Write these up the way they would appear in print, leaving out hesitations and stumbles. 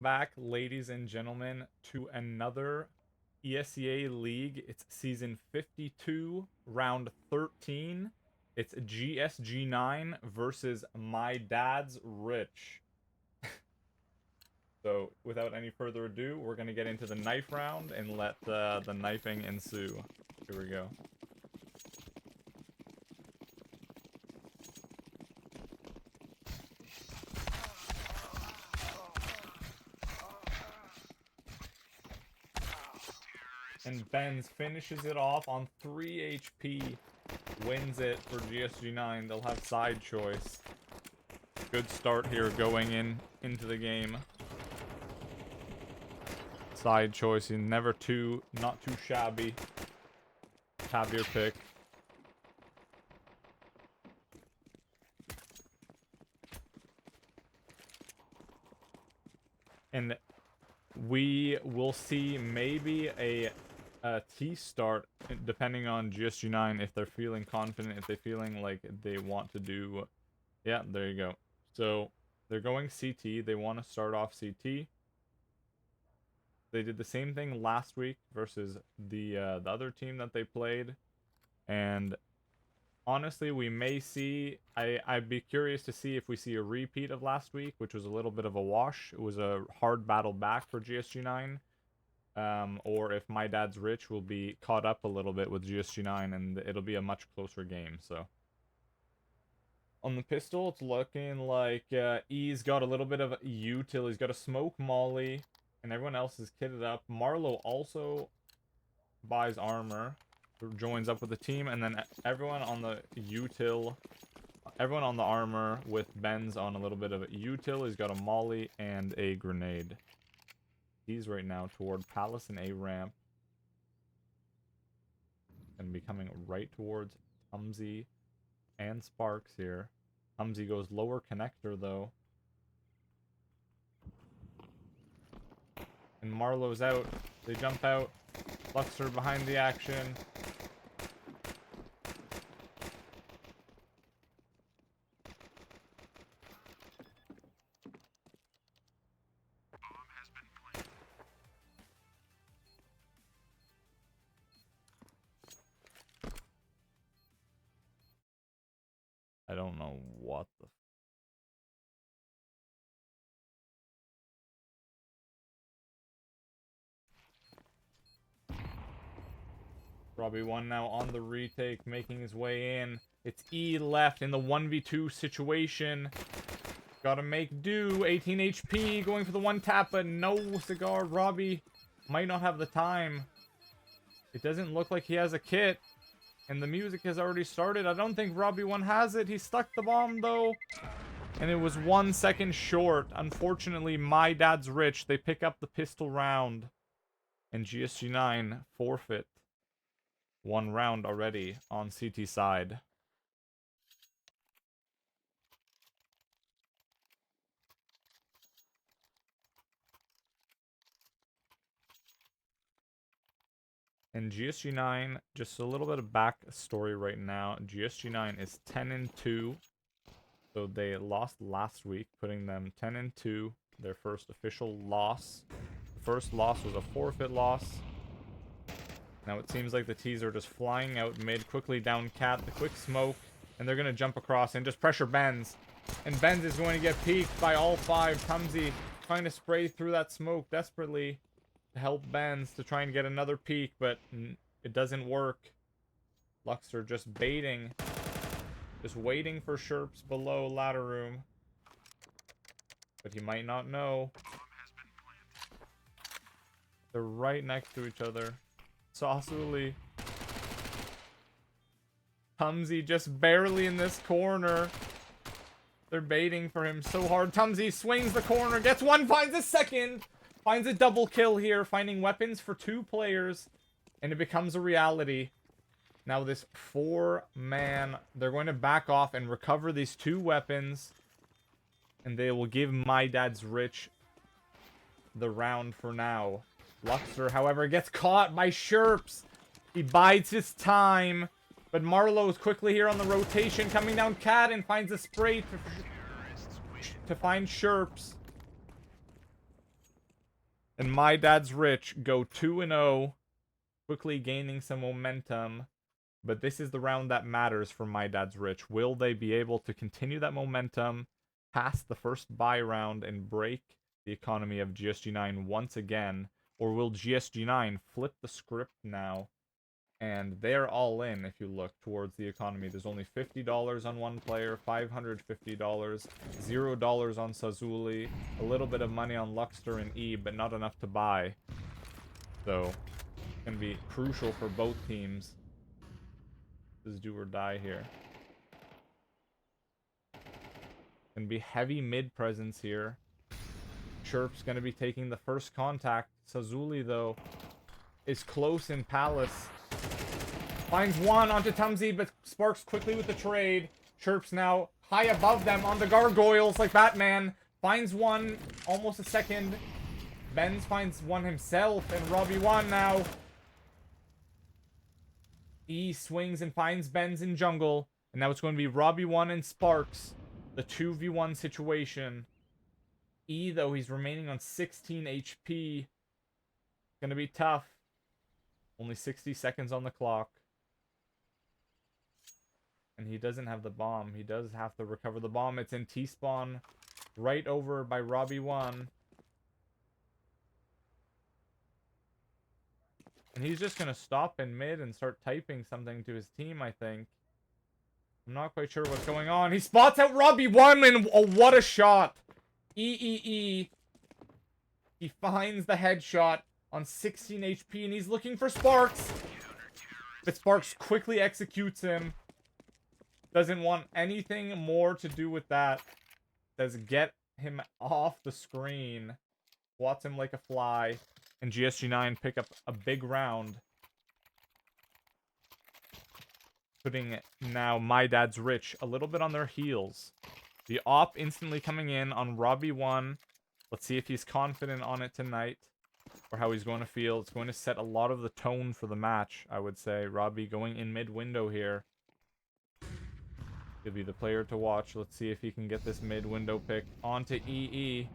Back, ladies and gentlemen, to another ESEA League. It's season 52, round 13. It's GSG9 versus my dad's Rich. So, without any further ado, we're going to get into the knife round and let the knifing ensue. Here we go. And Benz finishes it off on 3 HP. Wins it for GSG9. They'll have side choice. Good start here going into the game. Side choice, never not too shabby. Have your pick. And we will see maybe a T start depending on GSG9 if they're feeling confident, if they're feeling like they want to do. Yeah, there you go. So they're going CT. They want to start off CT. They did the same thing last week versus the other team that they played, and honestly, we may see. I'd be curious to see if we see a repeat of last week, which was a little bit of a wash. It was a hard battle back for GSG9, or if my dad's Rich will be caught up a little bit with GSG9, and it'll be a much closer game. So. On the pistol, it's looking like E's got a little bit of util. He's got a smoke molly, and everyone else is kitted up. Marlowe also buys armor, joins up with the team, and then everyone on the util, everyone on the armor with Benz on a little bit of util. He's got a molly and a grenade. He's right now toward Palace and A ramp, and be coming right towards Tumsy and Sparks here. Tumsy goes lower connector though. And Marlowe's out. They jump out. Luxor behind the action. I don't know what the Robbie 1 now on the retake, making his way in. It's E left in the 1v2 situation. Gotta make do. 18 HP, going for the one tap, but no cigar. Robbie might not have the time. It doesn't look like he has a kit. And the music has already started. I don't think Robbie 1 has it. He stuck the bomb, though. And it was 1 second short. Unfortunately, my dad's Rich. They pick up the pistol round. And GSG9 forfeit 1 round already on CT side. And GSG9, just a little bit of backstory right now. GSG9 is 10-2. So they lost last week, putting them 10-2. Their first official loss. The first loss was a forfeit loss. Now it seems like the T's are just flying out mid, quickly down Cat, the quick smoke, and they're going to jump across and just pressure Benz. And Benz is going to get peeked by all 5. Tumsy trying to spray through that smoke desperately to help Benz to try and get another peek, but it doesn't work. Luxor just baiting, just waiting for Sherps below ladder room. But he might not know. They're right next to each other. Saucily. Tumsy just barely in this corner. They're baiting for him so hard. Tumsy swings the corner, gets one, finds a second. Finds a double kill here, finding weapons for 2 players. And it becomes a reality. Now this 4-man, they're going to back off and recover these 2 weapons. And they will give my dad's Rich the round for now. Luxor, however, gets caught by Sherps. He bides his time. But Marlowe's quickly here on the rotation, coming down Cat and finds a spray to find Sherps. And My Dad's Rich go 2-0, quickly gaining some momentum. But this is the round that matters for My Dad's Rich. Will they be able to continue that momentum past the first buy round and break the economy of GSG9 once again? Or will GSG9 flip the script now? And they're all in if you look towards the economy. There's only $50 on one player, $550, $0 on Sazuli, a little bit of money on Luxter and E, but not enough to buy. So, it's going to be crucial for both teams. This is do or die here. Going to be heavy mid presence here. Chirp's going to be taking the first contact. Sazuli, though, is close in Palace. Finds one onto Tumsy, but Sparks quickly with the trade. Chirp's now high above them on the gargoyles like Batman. Finds one, almost a second. Benz finds one himself, and Robbie one now. E swings and finds Benz in jungle. And now it's going to be Robbie one and Sparks. The 2v1 situation. E, though, he's remaining on 16 HP. Gonna be tough. Only 60 seconds on the clock. And he doesn't have the bomb. He does have to recover the bomb. It's in T-spawn. Right over by Robbie 1. And he's just going to stop in mid and start typing something to his team, I think. I'm not quite sure what's going on. He spots out Robbie 1, and oh, what a shot. He finds the headshot on 16 HP, and he's looking for Sparks. But Sparks quickly executes him. Doesn't want anything more to do with that. Says get him off the screen. Swats him like a fly. And GSG9 pick up a big round. Putting now My Dad's Rich a little bit on their heels. The op instantly coming in on Robbie 1. Let's see if he's confident on it tonight. Or how he's going to feel. It's going to set a lot of the tone for the match, I would say. Robbie going in mid-window here. He'll be the player to watch. Let's see if he can get this mid-window pick onto EE.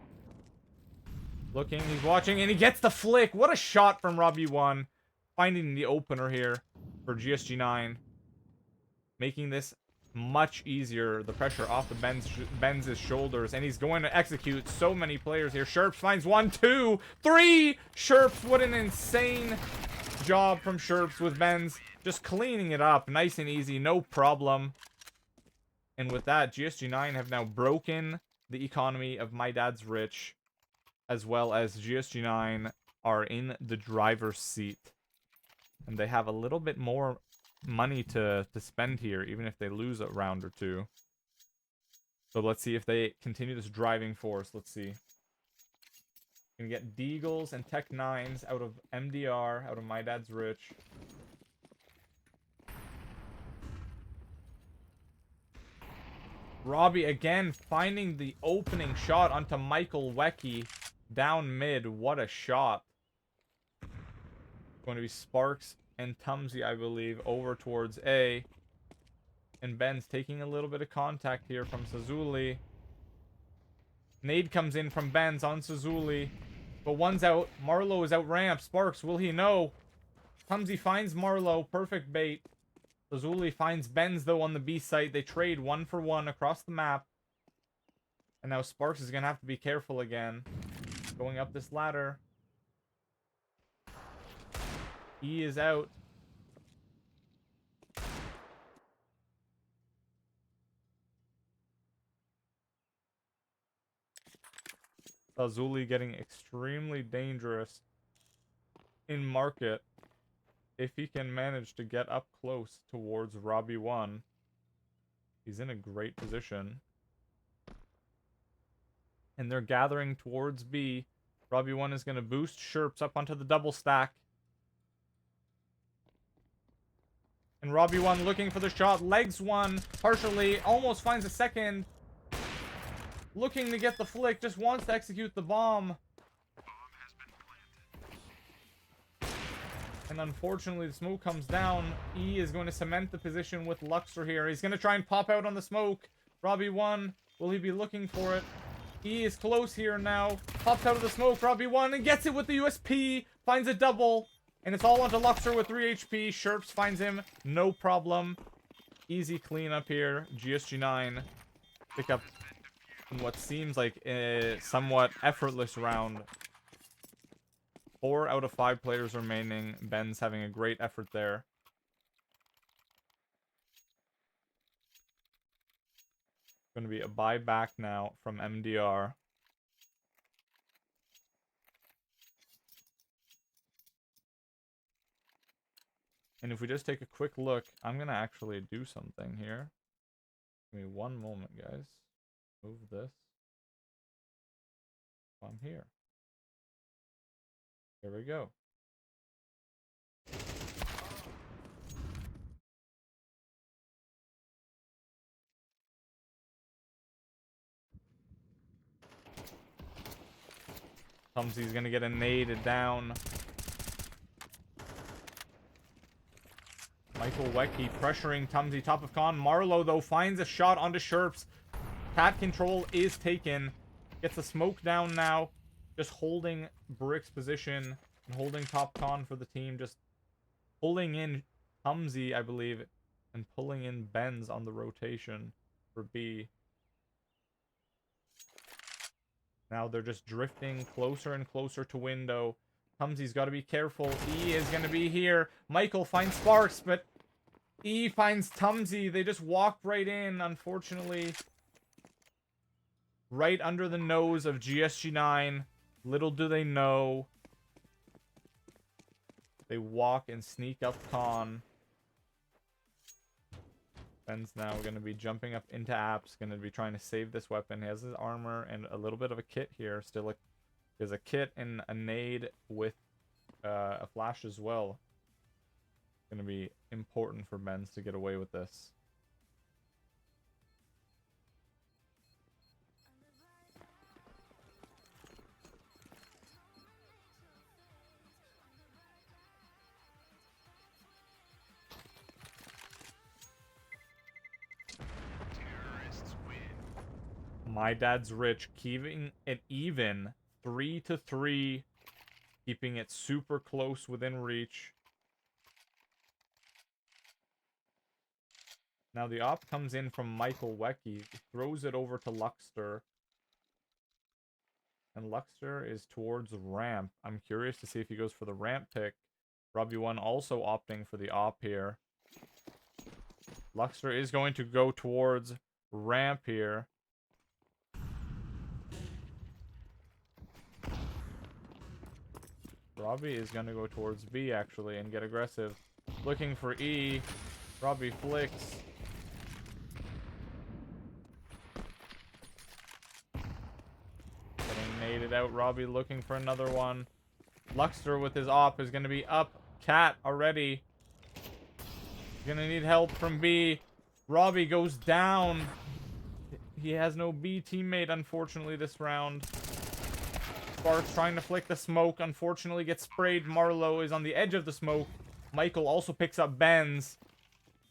Looking, he's watching, and he gets the flick. What a shot from Robbie 1. Finding the opener here for GSG9. Making this much easier. The pressure off the Benz's shoulders. And he's going to execute so many players here. Sherps finds 1, 2, 3. Sherps, what an insane job from Sherps with Benz. Just cleaning it up. Nice and easy. No problem. And with that, GSG9 have now broken the economy of My Dad's Rich. As well as GSG9 are in the driver's seat. And they have a little bit more money to spend here, even if they lose a round or two. So let's see if they continue this driving force. Let's see. Can get Deagles and Tech 9s out of MDR, out of My Dad's Rich. Robbie again finding the opening shot onto Michael Wecky down mid. What a shot. Going to be Sparks and Tumsy, I believe, over towards A. And Ben's taking a little bit of contact here from Sazuli. Nade comes in from Ben's on Sazuli. But one's out. Marlowe is out ramp. Sparks, will he know? Tumsy finds Marlowe. Perfect bait. Sazuli finds Benz, though, on the B site. They trade 1 for 1 across the map. And now Sparks is going to have to be careful again. Going up this ladder. E is out. Sazuli getting extremely dangerous in market. If he can manage to get up close towards Robbie 1, he's in a great position. And they're gathering towards B. Robbie 1 is going to boost Sherps up onto the double stack. And Robbie 1 looking for the shot. Legs one partially. Almost finds a second. Looking to get the flick. Just wants to execute the bomb. And unfortunately, the smoke comes down. E is going to cement the position with Luxor here. He's going to try and pop out on the smoke. Robbie 1, will he be looking for it? E is close here now. Pops out of the smoke. Robbie1 and gets it with the USP. Finds a double. And it's all onto Luxor with 3 HP. Sherps finds him. No problem. Easy cleanup here. GSG9 pick up what seems like a somewhat effortless round. 4 out of 5 players remaining. Ben's having a great effort there. Going to be a buyback now from MDR. And if we just take a quick look, I'm going to actually do something here. Give me one moment, guys. Move this. I'm here. Here we go. Tumsy's gonna get a nade down. Michael Wecky pressuring Tumsy, top of con. Marlowe, though, finds a shot onto Sherps. Cat control is taken. Gets the smoke down now. Just holding Brick's position and holding top con for the team. Just pulling in Tumsy, I believe, and pulling in Benz on the rotation for B. Now they're just drifting closer and closer to window. Tumsy's got to be careful. E is going to be here. Michael finds Sparks, but E finds Tumsy. They just walk right in, unfortunately. Right under the nose of GSG9. Little do they know. They walk and sneak up con. Ben's now going to be jumping up into apps. Going to be trying to save this weapon. He has his armor and a little bit of a kit here. Still, there's a kit and a nade with a flash as well. Going to be important for Ben's to get away with this. My Dad's Rich, keeping it even 3-3, keeping it super close within reach. Now the op comes in from Michael Wecky, throws it over to Luxter. And Luxter is towards ramp. I'm curious to see if he goes for the ramp pick. Robbie1 also opting for the op here. Luxter is going to go towards ramp here. Robbie is going to go towards B, actually, and get aggressive. Looking for E. Robbie flicks. Getting naded out. Robbie looking for another one. Luxter with his op is going to be up. Cat already. He's going to need help from B. Robbie goes down. He has no B teammate, unfortunately, this round. Sparks trying to flick the smoke. Unfortunately gets sprayed. Marlowe is on the edge of the smoke. Michael also picks up Benz.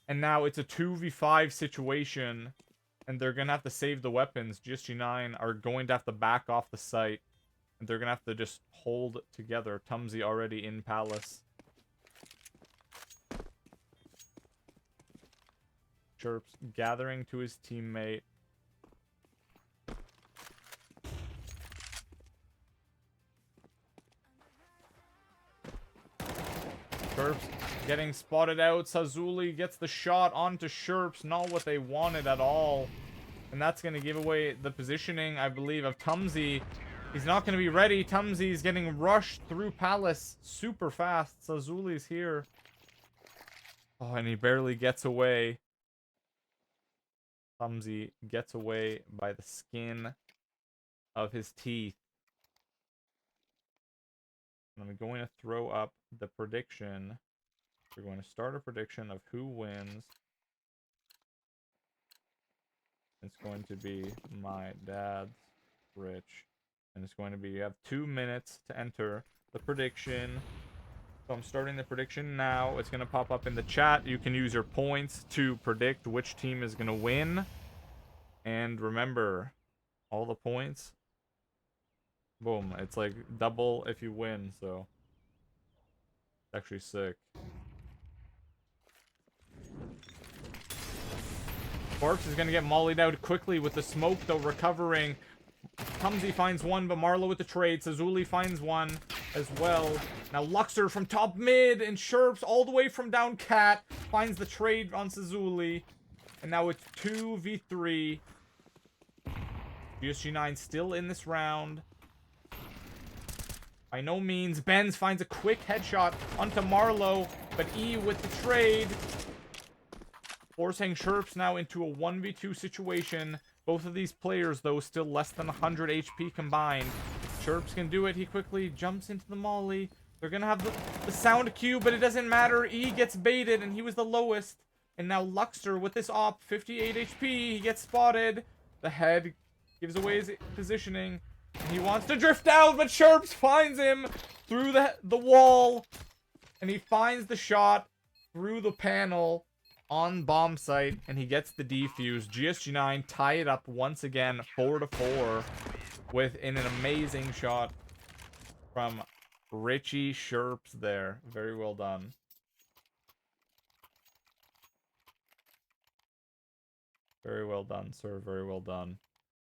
And now it's a 2v5 situation. And they're going to have to save the weapons. GSG9 are going to have to back off the site. And they're going to have to just hold together. Tumsy already in Palace. Chirps gathering to his teammate. Sherps getting spotted out. Sazuli gets the shot onto Sherps. Not what they wanted at all. And that's going to give away the positioning, I believe, of Tumsy. He's not going to be ready. Tumsy's getting rushed through Palace super fast. Sazuli's here. Oh, and he barely gets away. Tumsy gets away by the skin of his teeth. I'm going to throw up the prediction. We're going to start a prediction of who wins. It's going to be My Dad's Rich. And it's going to be, you have 2 minutes to enter the prediction. So I'm starting the prediction now. It's going to pop up in the chat. You can use your points to predict which team is going to win. And remember, all the points Boom. It's like double if you win, so it's actually sick. Sparks is gonna get mollied out quickly with the smoke, though, recovering. Tumsy finds one, but Marlow with the trade. Sazuli finds one as well. Now Luxor from top mid, and Sherps all the way from down Cat finds the trade on Sazuli. And now it's 2v3. GSG9 still in this round. By no means. Benz finds a quick headshot onto Marlow, but E with the trade. Forcing Sherps now into a 1v2 situation. Both of these players, though, still less than 100 HP combined. Sherps can do it. He quickly jumps into the molly. They're going to have the sound cue, but it doesn't matter. E gets baited, and he was the lowest. And now Luxor with this op, 58 HP. He gets spotted. The head gives away his positioning. And he wants to drift out, but Sherps finds him through the wall. And he finds the shot through the panel on bomb site, and he gets the defuse. GSG9 tie it up once again, 4-4, with an amazing shot from Richie Sherps there. Very well done. Very well done, sir. Very well done.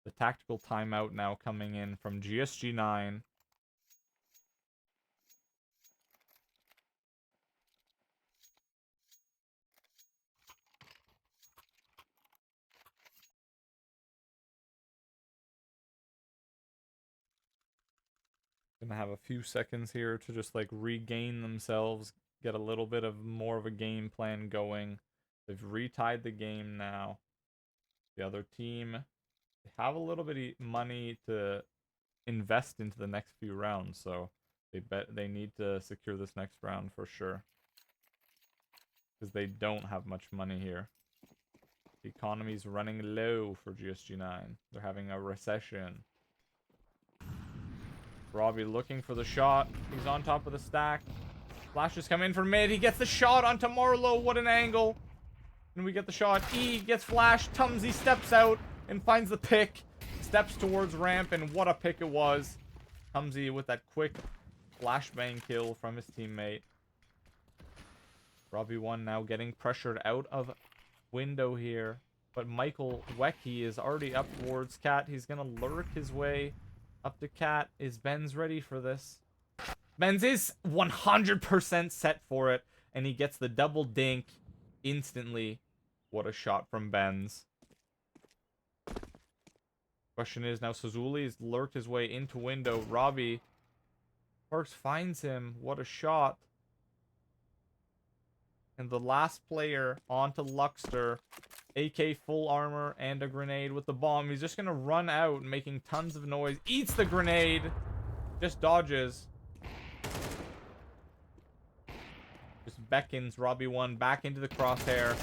The tactical timeout now coming in from GSG9. Gonna have a few seconds here to just like regain themselves, get a little bit of more of a game plan going. They've retied the game now. The other team, they have a little bit of money to invest into the next few rounds, so they need to secure this next round for sure. Because they don't have much money here. The economy's running low for GSG9. They're having a recession. Robbie looking for the shot. He's on top of the stack. Flashes come in from mid. He gets the shot onto Marlow. What an angle. And we get the shot. E gets flashed. Tumsy steps out and finds the pick. Steps towards ramp, and what a pick it was. Tumsy with that quick flashbang kill from his teammate. Robbie 1 now getting pressured out of window here. But Michael Wecky is already up towards Cat. He's going to lurk his way up to Cat. Is Benz ready for this? Benz is 100% set for it. And he gets the double dink instantly. What a shot from Benz. Question is, now Sazuli lurked his way into window. Robbie Parks finds him. What a shot. And the last player onto Luxor. AK full armor and a grenade with the bomb. He's just going to run out, making tons of noise. Eats the grenade. Just dodges. Just beckons Robbie 1 back into the crosshair.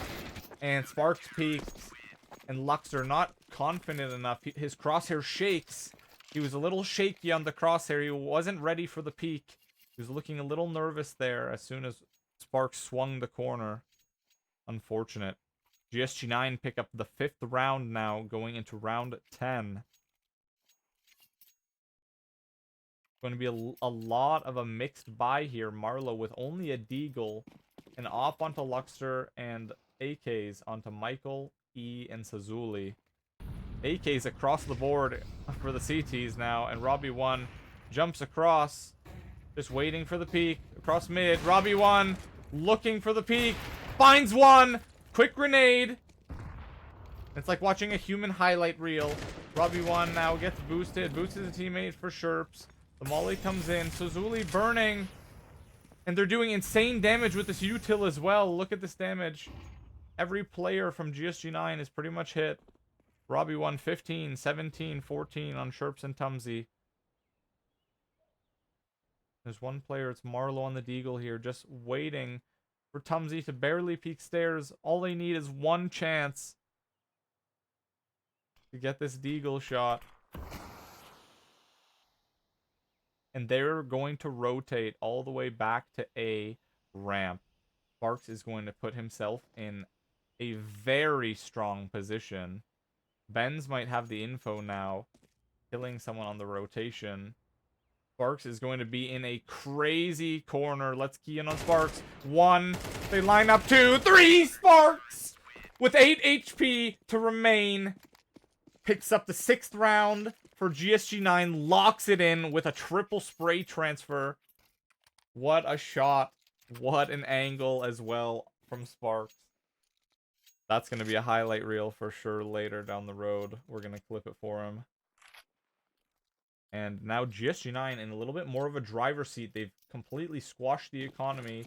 And Sparks peeks. And Luxor not confident enough. His crosshair shakes. He was a little shaky on the crosshair. He wasn't ready for the peek. He was looking a little nervous there as soon as Sparks swung the corner. Unfortunate. GSG9 pick up the 5th round now, going into round 10. Going to be a lot of a mixed buy here. Marlow with only a deagle. An op onto Luxor and AKs onto Michael, E, and Sazuli. AKs across the board for the CTs now, and Robbie 1 jumps across, just waiting for the peek. Across mid, Robbie 1 looking for the peek, finds one, quick grenade. It's like watching a human highlight reel. Robbie 1 now gets boosted, boosts his teammate for Sherps. The molly comes in, Sazuli burning, and they're doing insane damage with this util as well. Look at this damage. Every player from GSG9 is pretty much hit. Robbie 1, 15, 17, 14 on Sherps and Tumsy. There's one player, it's Marlow on the deagle here, just waiting for Tumsy to barely peek stairs. All they need is one chance to get this deagle shot. And they're going to rotate all the way back to A ramp. Sparks is going to put himself in a very strong position. Benz might have the info now, killing someone on the rotation. Sparks is going to be in a crazy corner. Let's key in on Sparks. 1. They line up 2. 3. Sparks! With 8 HP to remain. Picks up the 6th round for GSG9. Locks it in with a triple spray transfer. What a shot. What an angle as well from Sparks. That's going to be a highlight reel for sure later down the road. We're going to clip it for him. And now GSG9 in a little bit more of a driver's seat. They've completely squashed the economy.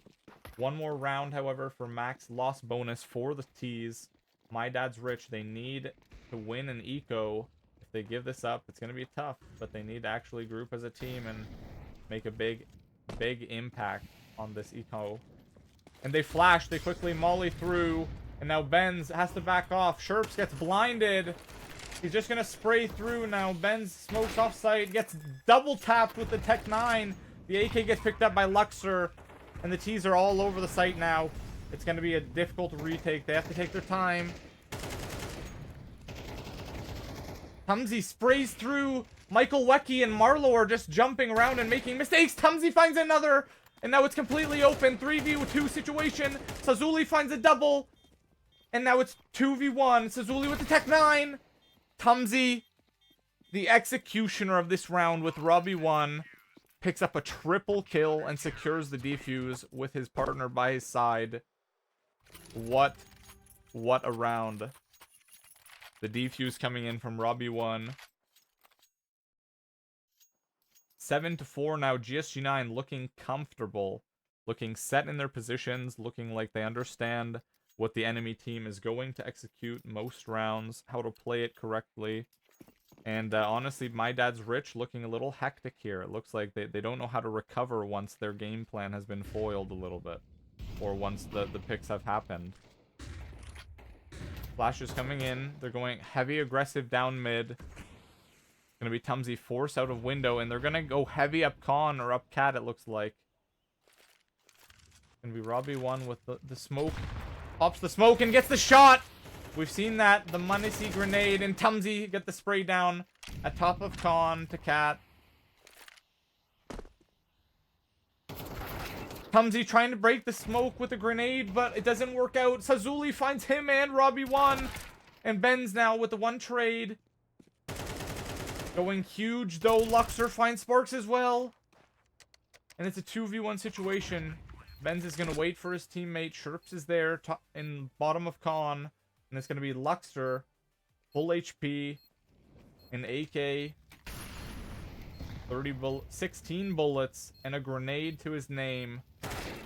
One more round, however, for max loss bonus for the T's. My Dad's Rich. They need to win an eco. If they give this up, it's going to be tough. But they need to actually group as a team and make a big impact on this eco. And they flash. They quickly molly through. And now Benz has to back off. Sherps gets blinded. He's just going to spray through now. Benz smokes off site. Gets double tapped with the Tech 9. The AK gets picked up by Luxor. And the T's are all over the site now. It's going to be a difficult retake. They have to take their time. Tumsy sprays through. Michael Wecky and Marlowe are just jumping around and making mistakes. Tumsy finds another. And now it's completely open. 3v2 situation. Sazuli finds a double. And now it's 2v1. Sazuli with the Tech 9. Tumsy, the executioner of this round with Robbie 1, picks up a triple kill and secures the defuse with his partner by his side. What a round. The defuse coming in from Robbie 1. 7-4 now. GSG9 looking comfortable. Looking set in their positions. Looking like they understand what the enemy team is going to execute most rounds, how to play it correctly. And honestly, My Dad's Rich looking a little hectic here. It looks like they don't know how to recover once their game plan has been foiled a little bit. Or once the picks have happened. Flashes coming in. They're going heavy aggressive down mid. Gonna be Tumsy force out of window, and they're gonna go heavy up con or up cat, it looks like. Gonna be Robbie 1 with the smoke. Pops the smoke and gets the shot. We've seen that. The Munisi grenade and Tumsy get the spray down at top of con to cat. Tumsy trying to break the smoke with a grenade, but it doesn't work out. Sazuli finds him and Robbie 1. And Ben's now with the 1 trade. Going huge though. Luxor finds Sparks as well. And it's a 2v1 situation. Benz is going to wait for his teammate. Sherps is there in bottom of con. And it's going to be Luxor. Full HP. An AK. 16 bullets. And a grenade to his name.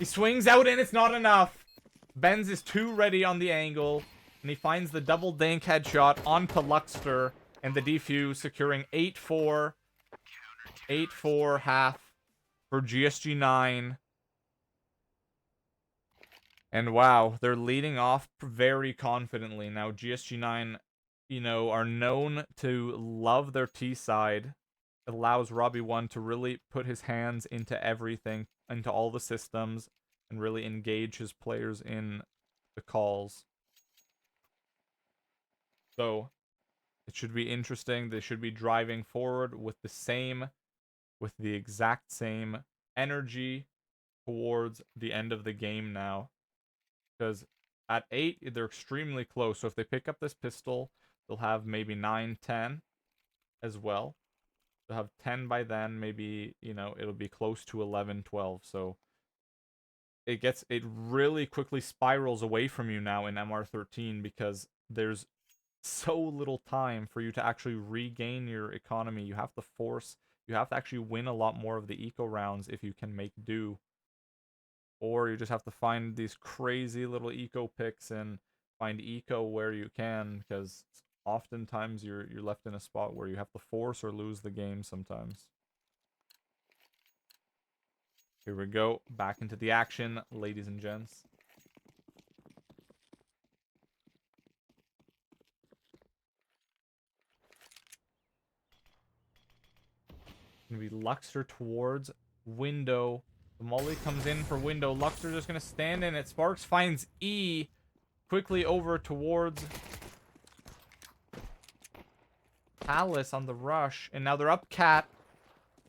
He swings out and it's not enough. Benz is too ready on the angle. And he finds the double dank headshot onto Luxor. And the defuse securing 8-4. 8-4 half for GSG9. And wow, they're leading off very confidently. Now, GSG9, you know, are known to love their T side. It allows Robbie 1 to really put his hands into everything, into all the systems, and really engage his players in the calls. So, it should be interesting. They should be driving forward with the exact same energy towards the end of the game now. Because at 8, they're extremely close. So if they pick up this pistol, they'll have maybe 9, 10 as well. They'll have 10 by then. Maybe, you know, it'll be close to 11, 12. So it really quickly spirals away from you now in MR13 because there's so little time for you to actually regain your economy. You have to actually win a lot more of the eco rounds if you can make do. Or you just have to find these crazy little eco picks and find eco where you can, because oftentimes you're left in a spot where you have to force or lose the game sometimes. Here we go. Back into the action, ladies and gents. Gonna be Luxor towards window. The molly comes in for window. Luxor just gonna stand in it. Sparks finds E. Quickly over towards Palace on the rush. And now they're up cat.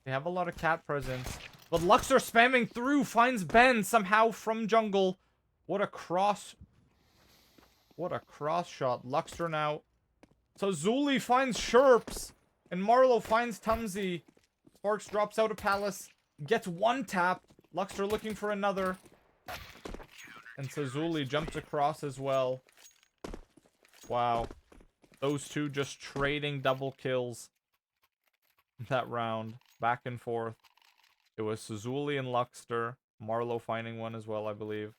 They have a lot of cat presence. But Luxor spamming through, finds Ben somehow from jungle. What a cross shot. Luxor now. So Zuli finds Sherps. And Marlow finds Tumsy. Sparks drops out of Palace. Gets one tap. Luxor looking for another. And Sazuli jumps across as well. Wow. Those two just trading double kills. That round. Back and forth. It was Sazuli and Luxor. Marlow finding one as well, I believe.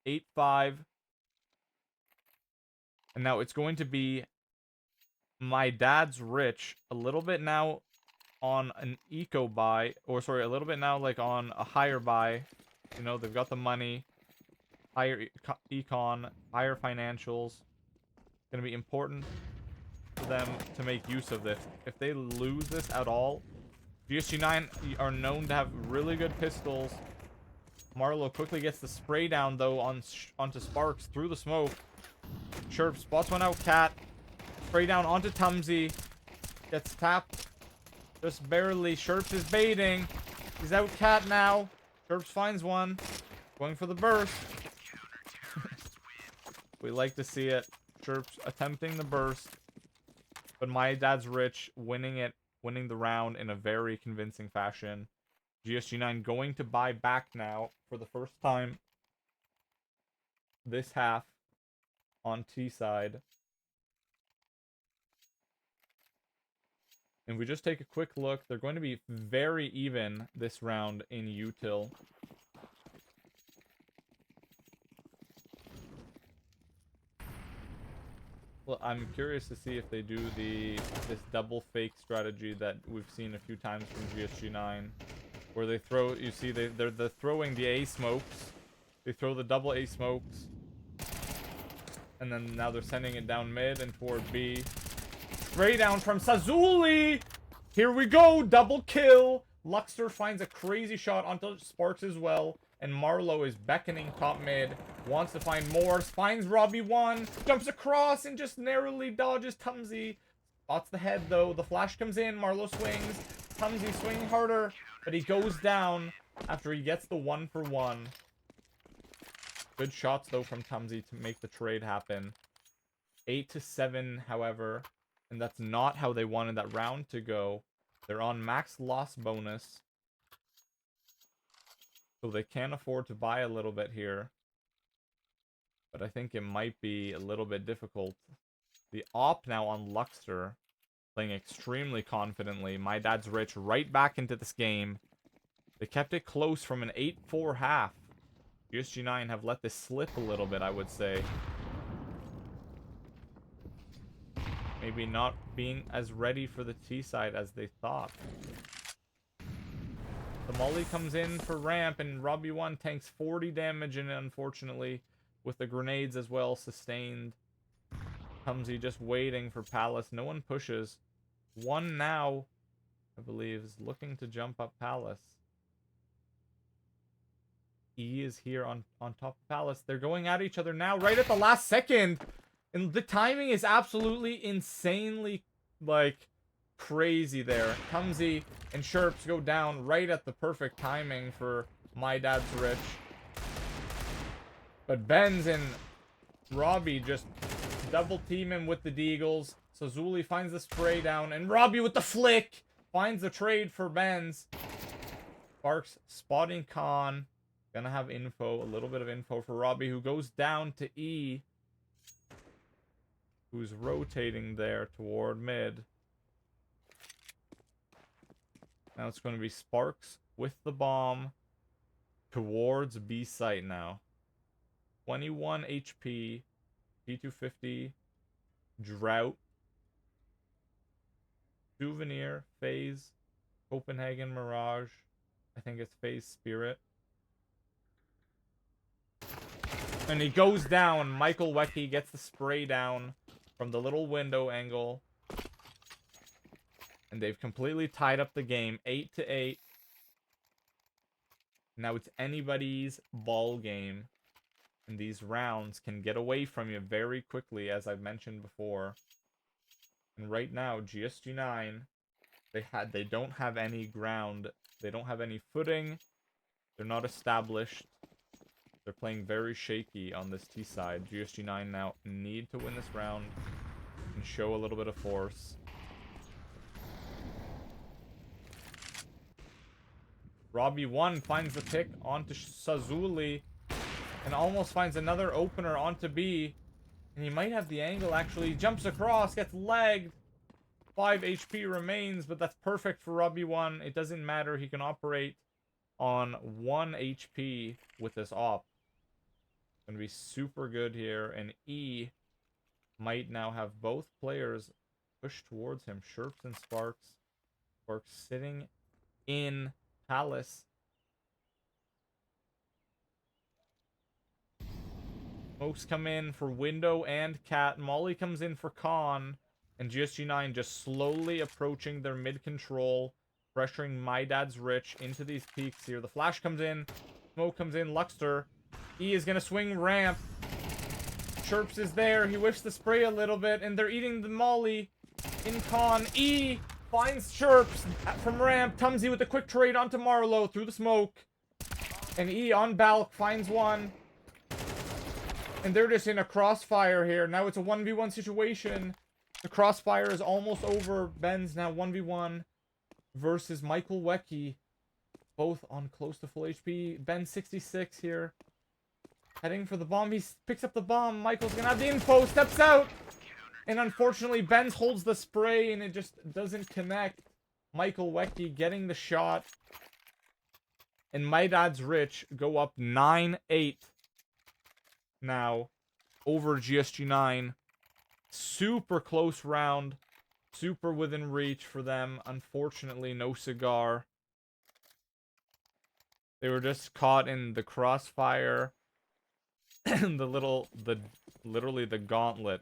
8-5. And now it's going to be My Dad's Rich. A little bit now on an eco buy. Or sorry, a little bit now like on a higher buy. You know, they've got the money. Higher econ. Higher financials. It's going to be important for them to make use of this. If they lose this at all, GSG9 are known to have really good pistols. Marlow quickly gets the spray down, though, onto Sparks through the smoke. Chirp spots one out, Cat. Spray down onto Tumsy. Gets tapped. Just barely. Sherps is baiting. He's out Cat now. Sherps finds one. Going for the burst. We like to see it. Sherps attempting the burst. But My Dad's Rich winning it. Winning the round in a very convincing fashion. GSG9 going to buy back now for the first time this half on T side. And we just take a quick look. They're going to be very even this round in util. Well, I'm curious to see if they do this double fake strategy that we've seen a few times from GSG9, where they throw. You see, they're throwing the A smokes. They throw the double A smokes, and then now they're sending it down mid and toward B. Spray down from Sazuli. Here we go, double kill. Luxor finds a crazy shot onto Sparks as well. And Marlow is beckoning top mid. Wants to find more. Finds Robbie one. Jumps across and just narrowly dodges Tumsy. Spots the head though. The flash comes in. Marlow swings. Tumsy swinging harder. But he goes down after he gets the 1-for-1. Good shots though from Tumsy to make the trade happen. 8-7, however. And that's not how they wanted that round to go. They're on max loss bonus. So they can't afford to buy a little bit here. But I think it might be a little bit difficult. The op now on Luxor. Playing extremely confidently. My Dad's Rich right back into this game. They kept it close from an 8-4 half. GSG9 have let this slip a little bit, I would say. Maybe not being as ready for the T side as they thought. The molly comes in for ramp, and Robbie 1 tanks 40 damage, and unfortunately, with the grenades as well, sustained. Tumsy just waiting for Palace. No one pushes. One now, I believe, is looking to jump up Palace. E is here on top of Palace. They're going at each other now, right at the last second. And the timing is absolutely insanely, like, crazy there. Tumsy and Sherps go down right at the perfect timing for My Dad's Rich. But Benz and Robbie just double team him with the deagles. So Zuli finds the spray down, and Robbie with the flick finds the trade for Benz. Sparks spotting Khan. Gonna have info, a little bit of info for Robbie, who goes down to E. Who's rotating there toward mid. Now it's going to be Sparks with the bomb towards B site now. 21 HP, P250, Drought, Souvenir, Phase, Copenhagen Mirage. I think it's Phase Spirit. And he goes down. Michael Wecky gets the spray down from the little window angle. And they've completely tied up the game. 8-8. Now it's anybody's ball game. And these rounds can get away from you very quickly, as I've mentioned before. And right now, GSG9, They don't have any ground. They don't have any footing. They're not established. They're playing very shaky on this T side. GSG9 now need to win this round and show a little bit of force. Robbie1 finds the pick onto Sazuli and almost finds another opener onto B. And he might have the angle, actually. Jumps across, gets lagged. 5 HP remains, but that's perfect for Robbie1. It doesn't matter. He can operate on 1 HP with this op. Gonna be super good here. And E might now have both players push towards him. Sherps and Sparks. Sparks sitting in Palace. Smokes come in for Window and Cat. Molly comes in for Con. And GSG9 just slowly approaching their mid control. Pressuring My Dad's Rich into these peaks here. The flash comes in. Smoke comes in. Luxter. E is going to swing ramp. Chirps is there. He whiffs the spray a little bit. And they're eating the Molly. In Con. E finds Chirps from ramp. Tumsy with a quick trade onto Marlowe through the smoke. And E on Balk finds one. And they're just in a crossfire here. Now it's a 1v1 situation. The crossfire is almost over. Ben's now 1v1 versus Michael Wecky. Both on close to full HP. Ben 66 here. Heading for the bomb. He picks up the bomb. Michael's gonna have the info. Steps out. And unfortunately, Benz holds the spray and it just doesn't connect. Michael Wecky getting the shot. And My Dad's Rich go up 9-8 now over GSG9. Super close round. Super within reach for them. Unfortunately, no cigar. They were just caught in the crossfire. Literally the gauntlet.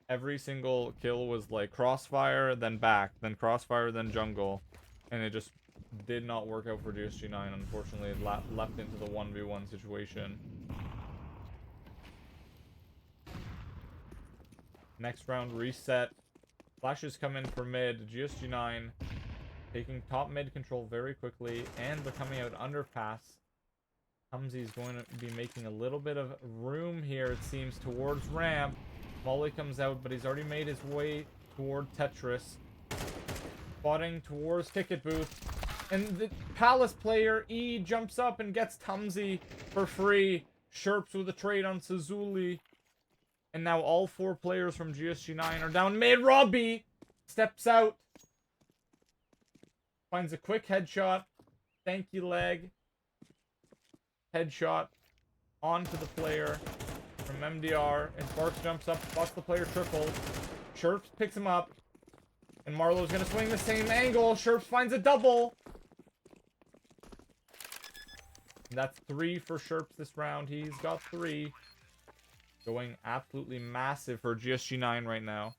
Every single kill was like crossfire, then back, then crossfire, then jungle. And it just did not work out for GSG9, unfortunately. It left into the 1v1 situation. Next round reset. Flashes come in for mid. GSG9 taking top mid control very quickly. And they're coming out underpass. Tumsy's going to be making a little bit of room here, it seems, towards ramp. Molly comes out, but he's already made his way toward Tetris. Spotting towards ticket booth. And the Palace player, E, jumps up and gets Tumsy for free. Sherps with a trade on Sazuli. And now all 4 players from GSG9 are down mid. Robbie steps out. Finds a quick headshot. Thank you, leg. Headshot onto the player from MDR. And Sparks jumps up, spots the player triple. Sherps picks him up. And Marlowe's going to swing the same angle. Sherps finds a double. And that's 3 for Sherps this round. He's got 3. Going absolutely massive for GSG9 right now.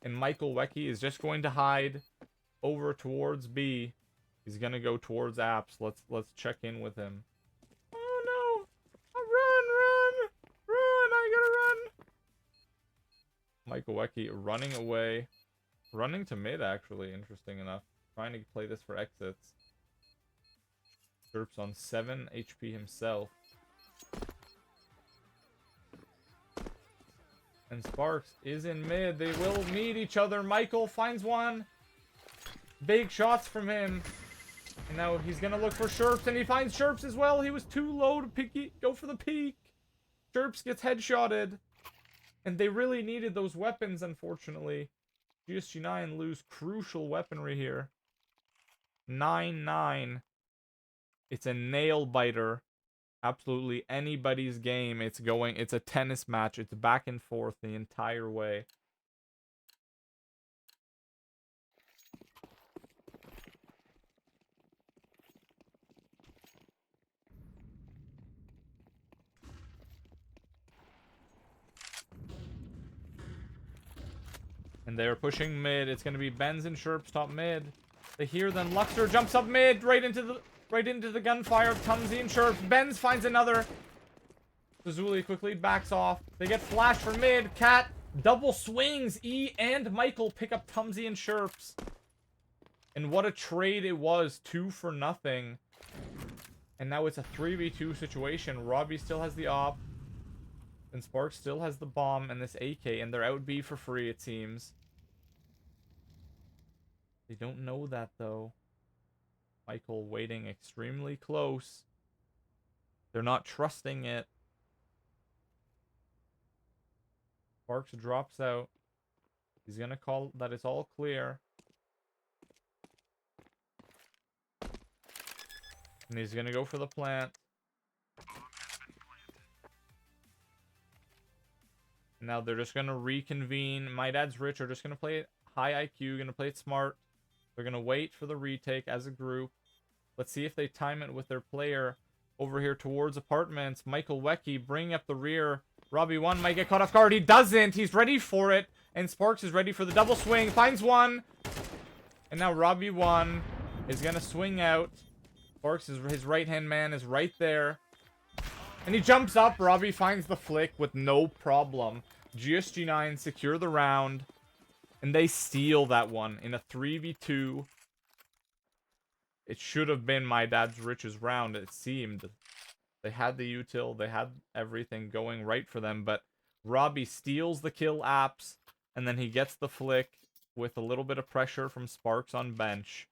And Michael Wecky is just going to hide over towards B. He's going to go towards apps. Let's check in with him. Oh no! Run! I gotta run! Michael Wecky running away. Running to mid, actually, interesting enough. Trying to play this for exits. Chirps on 7 HP himself. And Sparks is in mid. They will meet each other. Michael finds one. Big shots from him. And now he's going to look for Sherps. And he finds Sherps as well. He was too low to go for the peak. Sherps gets headshotted. And they really needed those weapons, unfortunately. GSG9 lose crucial weaponry here. 9-9. It's a nail biter. Absolutely anybody's game. It's a tennis match. It's back and forth the entire way. And they're pushing mid. It's going to be Benz and Sherps top mid. They hear then Luxter jumps up mid right into the gunfire of Tumsy and Sherps. Benz finds another. Sazuli quickly backs off. They get flashed from mid. Cat Double swings. E and Michael pick up Tumsy and Sherps. And what a trade it was. 2 for nothing. And now it's a 3v2 situation. Robbie still has the op. And Sparks still has the bomb and this AK. And they're out B for free, it seems. They don't know that, though. Michael waiting extremely close. They're not trusting it. Sparks drops out. He's gonna call that it's all clear. And he's gonna go for the plant. Now they're just gonna reconvene. My Dad's Rich are just gonna play it high IQ, gonna play it smart. They're gonna wait for the retake as a group. Let's see if they time it with their player over here towards apartments. Michael Wecky bringing up the rear. Robbie 1 might get caught off guard. He doesn't. He's ready for it. And Sparks is ready for the double swing. Finds one. And now Robbie 1 is going to swing out. Sparks, his right-hand man, is right there. And he jumps up. Robbie finds the flick with no problem. GSG9 secure the round. And they steal that one in a 3v2. It should have been My Dad's Rich's round, it seemed. They had the util, they had everything going right for them, but Robbie steals the kill apps, and then he gets the flick with a little bit of pressure from Sparks on bench.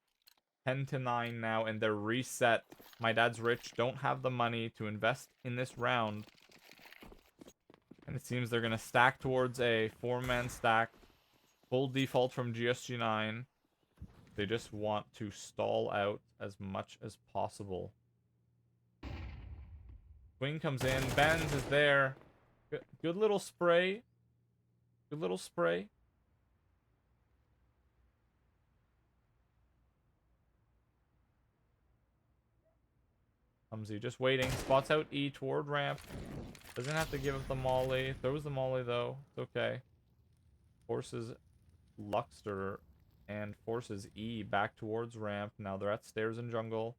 10-9 now, and they're reset. My Dad's Rich don't have the money to invest in this round. And it seems they're going to stack towards a 4-man stack. Full default from GSG9. They just want to stall out as much as possible. Swing comes in. Benz is there. Good little spray. Good little spray. Tumsy just waiting. Spots out E toward ramp. Doesn't have to give up the molly. Throws the molly though. It's okay. Forces Luxter and forces E back towards ramp. Now they're at stairs and jungle.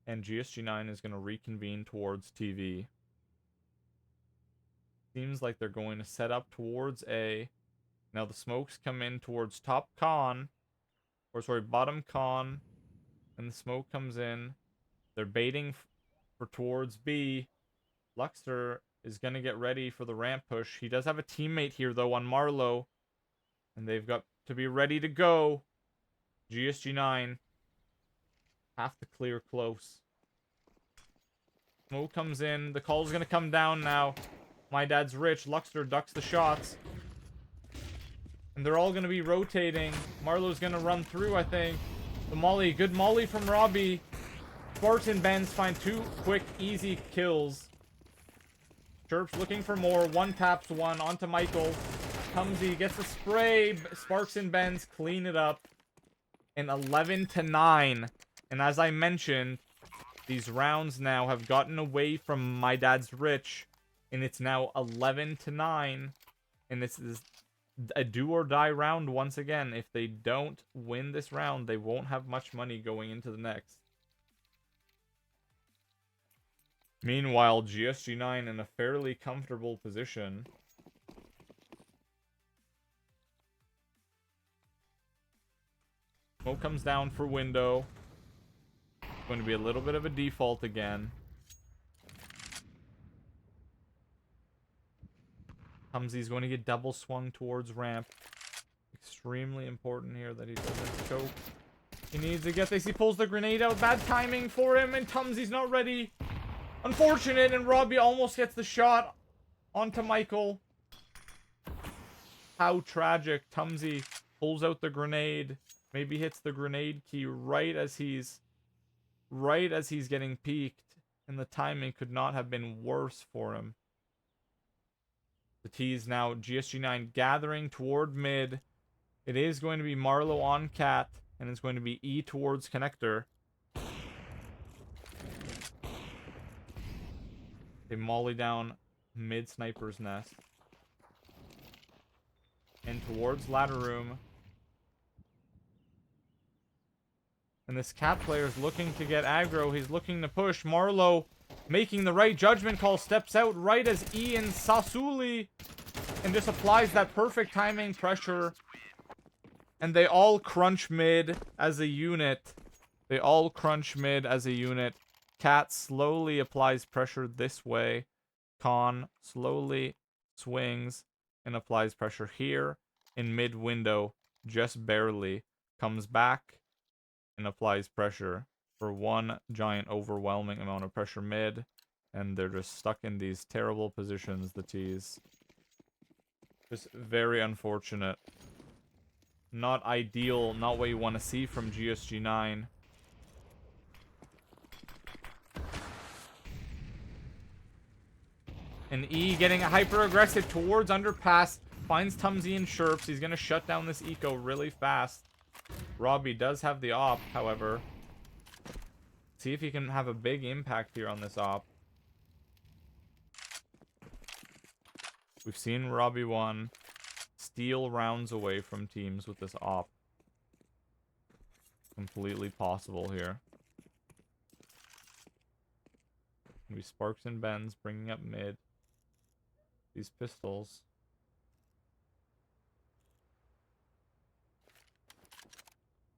And GSG9 is going to reconvene towards TV. Seems like they're going to set up towards A. Now the smokes come in towards top con. Or sorry, bottom con. And the smoke comes in. They're baiting for towards B. Luxter is going to get ready for the ramp push. He does have a teammate here, though, on Marlowe. And they've got to be ready to go. GSG9 have to clear close. Smoke comes in. The call's going to come down now. My Dad's Rich. Luxter ducks the shots. And they're all going to be rotating. Marlowe's going to run through, I think. The molly. Good molly from Robbie. Sparks and Benz find 2 quick, easy kills. Chirps looking for more. 1 taps 1 onto Michael. Tumsy gets the spray. Sparks and Benz clean it up. And 11-9. And as I mentioned, these rounds now have gotten away from My Dad's Rich. And it's now 11-9. And this is a do or die round once again. If they don't win this round, they won't have much money going into the next. Meanwhile, GSG9 in a fairly comfortable position. Smoke comes down for window. Going to be a little bit of a default again. Tumsy's going to get double swung towards ramp. Extremely important here that he doesn't choke. He needs to get this. He pulls the grenade out. Bad timing for him, and Tumsy's not ready. Unfortunate, and Robbie almost gets the shot onto Michael. How tragic. Tumsy pulls out the grenade. Maybe hits the grenade key right as he's getting peeked. And the timing could not have been worse for him. The tease now. GSG9 gathering toward mid. It is going to be Marlowe on Cat. And it's going to be E towards connector. They molly down mid sniper's nest. And towards ladder room. And this Cat player is looking to get aggro. He's looking to push. Marlowe making the right judgment call. Steps out right as E and Sasuli and just applies that perfect timing pressure. And they all crunch mid as a unit. They all crunch mid as a unit. Cat slowly applies pressure this way. Con slowly swings and applies pressure here in mid window, just barely. Comes back and applies pressure for one giant overwhelming amount of pressure mid. And they're just stuck in these terrible positions, the T's. Just very unfortunate. Not ideal, not what you want to see from GSG9. And E getting hyper aggressive towards underpass. Finds Tumsy and Sherps. He's going to shut down this eco really fast. Robbie does have the op, however. See if he can have a big impact here on this op. We've seen Robbie 1 steal rounds away from teams with this op. Completely possible here. Maybe Sparks and Benz bringing up mid. These pistols.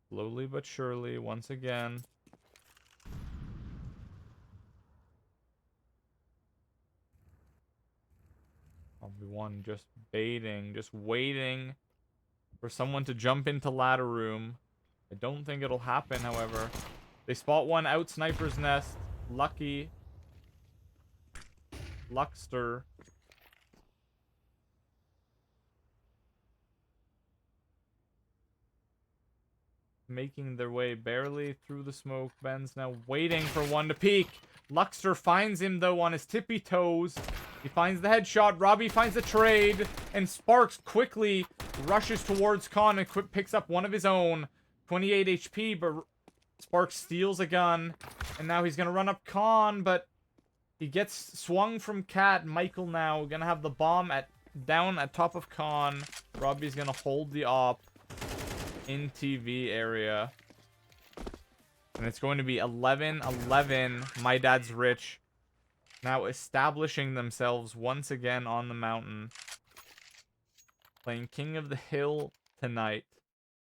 Slowly but surely, once again. One just baiting, just waiting for someone to jump into ladder room. I don't think it'll happen, however. They spot one out sniper's nest. Lucky. Luckster. Making their way barely through the smoke. Ben's now waiting for one to peek. Luckster finds him, though, on his tippy toes. He finds the headshot. Robbie finds the trade. And Sparks quickly rushes towards Con and picks up one of his own. 28 HP, but Sparks steals a gun. And now he's going to run up Con, but he gets swung from Cat. Michael now going to have the bomb down at top of Con. Robbie's going to hold the op in TV area. And it's going to be 11-11. My Dad's Rich now establishing themselves once again on the mountain. Playing King of the Hill tonight.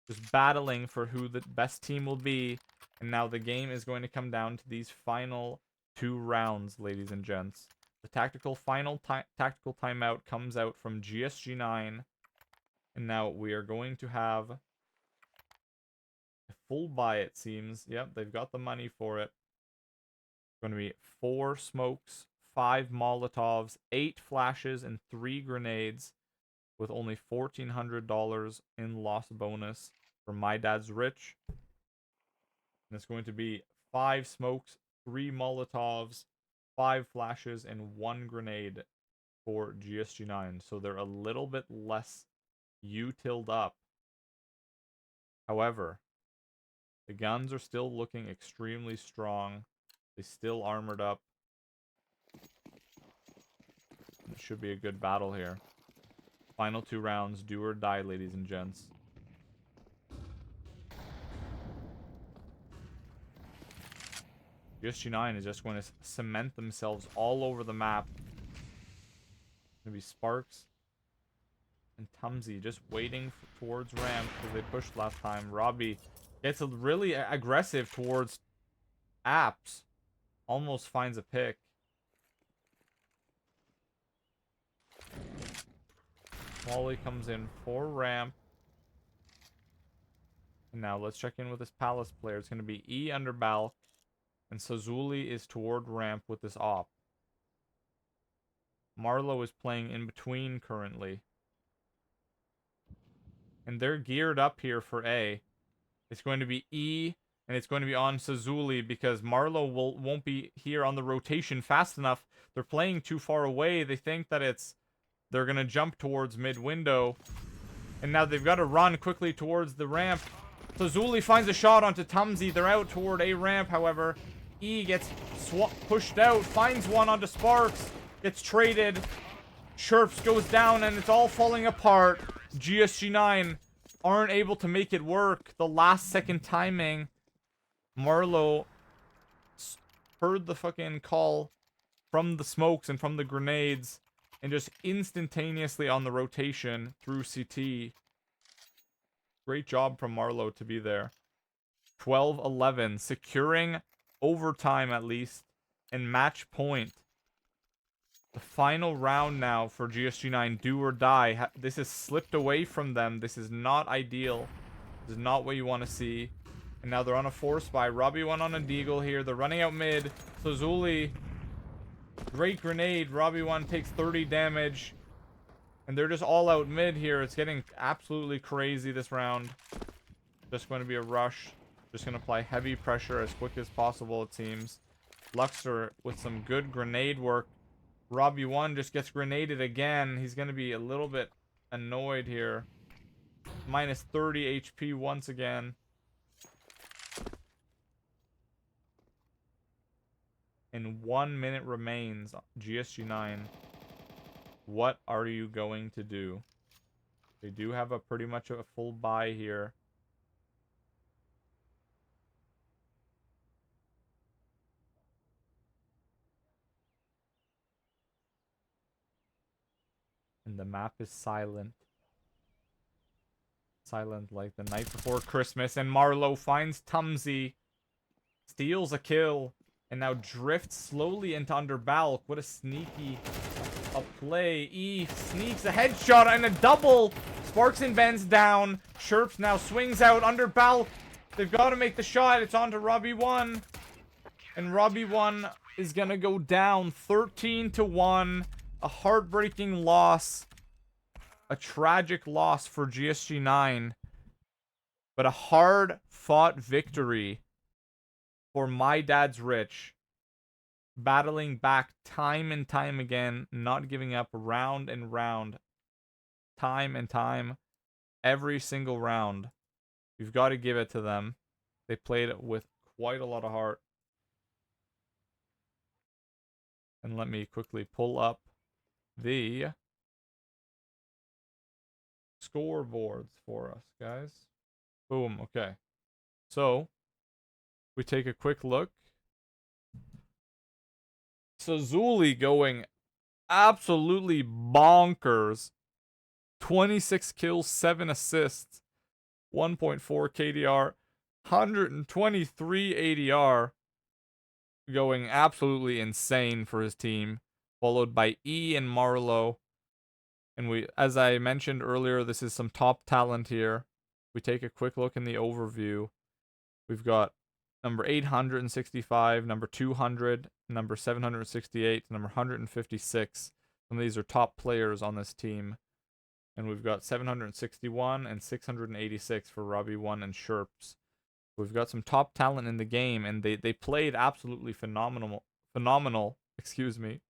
Just battling for who the best team will be. And now the game is going to come down to these final 2 rounds, ladies and gents. The tactical timeout comes out from GSG9. And now we are going to have a full buy, it seems. Yep, they've got the money for it. Going to be 4 smokes, 5 Molotovs, 8 flashes, and 3 grenades, with only $1,400 in loss bonus for My Dad's Rich. And it's going to be 5 smokes, 3 Molotovs, 5 flashes, and 1 grenade for GSG9. So they're a little bit less utiled up. However, the guns are still looking extremely strong. They still armored up. It should be a good battle here. Final 2 rounds, do or die, ladies and gents. GSG9 is just going to cement themselves all over the map. Maybe Sparks and Tumsy just waiting towards ramp because they pushed last time. Robbie gets really aggressive towards apps. Almost finds a pick. Wally comes in for ramp. And now let's check in with this Palace player. It's going to be E under Balk. And Sazuli is toward ramp with this op. Marlowe is playing in between currently. And they're geared up here for A. It's going to be E, and it's going to be on Sazuli because Marlowe won't be here on the rotation fast enough. They're playing too far away. They think that they're going to jump towards mid-window. And now they've got to run quickly towards the ramp. Sazuli finds a shot onto Tumsy. They're out toward A ramp, however. E gets pushed out, finds one onto Sparks, gets traded. Sherps goes down, and it's all falling apart. GSG9 aren't able to make it work. The last second timing. Marlowe heard the fucking call from the smokes and from the grenades and just instantaneously on the rotation through CT. Great job from Marlowe to be there. 12-11, securing overtime at least, and match point. The final round now for GSG9, do or die. This has slipped away from them. This is not ideal. This is not what you want to see. And now they're on a force buy. Robbie1 on a deagle here. They're running out mid. So Zuli, great grenade. Robbie1 takes 30 damage. And they're just all out mid here. It's getting absolutely crazy this round. Just going to be a rush. Just going to apply heavy pressure as quick as possible, it seems. Luxor with some good grenade work. Robbie1 just gets grenaded again. He's going to be a little bit annoyed here. Minus 30 HP once again. And 1 minute remains. GSG9. What are you going to do? They do have a pretty much a full buy here. And the map is silent. Silent like the night before Christmas. And Marlowe finds Tumsy. Steals a kill. And now drifts slowly into Underbalk. What a sneaky play. E sneaks a headshot and a double. Sparkson bends down. Sherps now swings out. Underbalk. They've got to make the shot. It's on to Robbie1. And Robbie1 is going to go down 13-1. A heartbreaking loss. A tragic loss for GSG9. But a hard-fought victory for My Dad's Rich. Battling back time and time again. Not giving up round and round. Time and time. Every single round. You've got to give it to them. They played it with quite a lot of heart. And let me quickly pull up the scoreboards for us, guys. Boom. Okay. So, we take a quick look. So, Zuli going absolutely bonkers. 26 kills, 7 assists, 1.4 KDR, 123 ADR. Going absolutely insane for his team. Followed by E and Marlowe. And we, as I mentioned earlier, this is some top talent here. We take a quick look in the overview. We've got number 865, number 200, number 768, number 156. Some of these are top players on this team. And we've got 761 and 686 for Robbie1 and Sherps. We've got some top talent in the game, and they played absolutely phenomenal. Excuse me.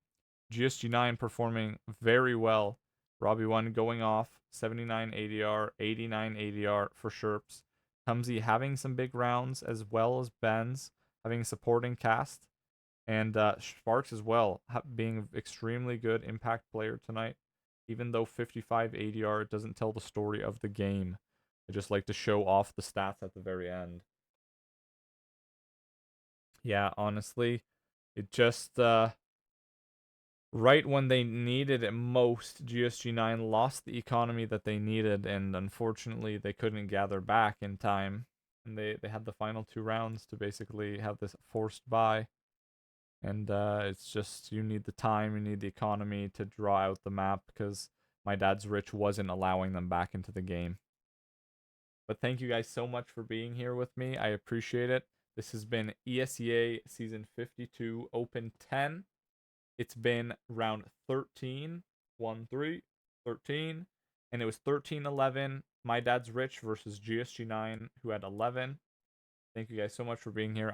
GSG9 performing very well. Robbie1 going off, 79 ADR, 89 ADR for Sherps. Tumsy having some big rounds, as well as Benz having a supporting cast. And Sparks as well, being an extremely good impact player tonight. Even though 55 ADR, it doesn't tell the story of the game. I just like to show off the stats at the very end. Yeah, honestly, it just... right when they needed it most, GSG9 lost the economy that they needed, and unfortunately they couldn't gather back in time. And they had the final 2 rounds to basically have this forced buy. And it's just, you need the time, you need the economy to draw out the map, because My Dad's Rich wasn't allowing them back into the game. But thank you guys so much for being here with me. I appreciate it. This has been ESEA Season 52 Open 10. It's been round 13, 1-3, 13, and it was 13-11. My Dad's Rich versus GSG9, who had 11. Thank you guys so much for being here.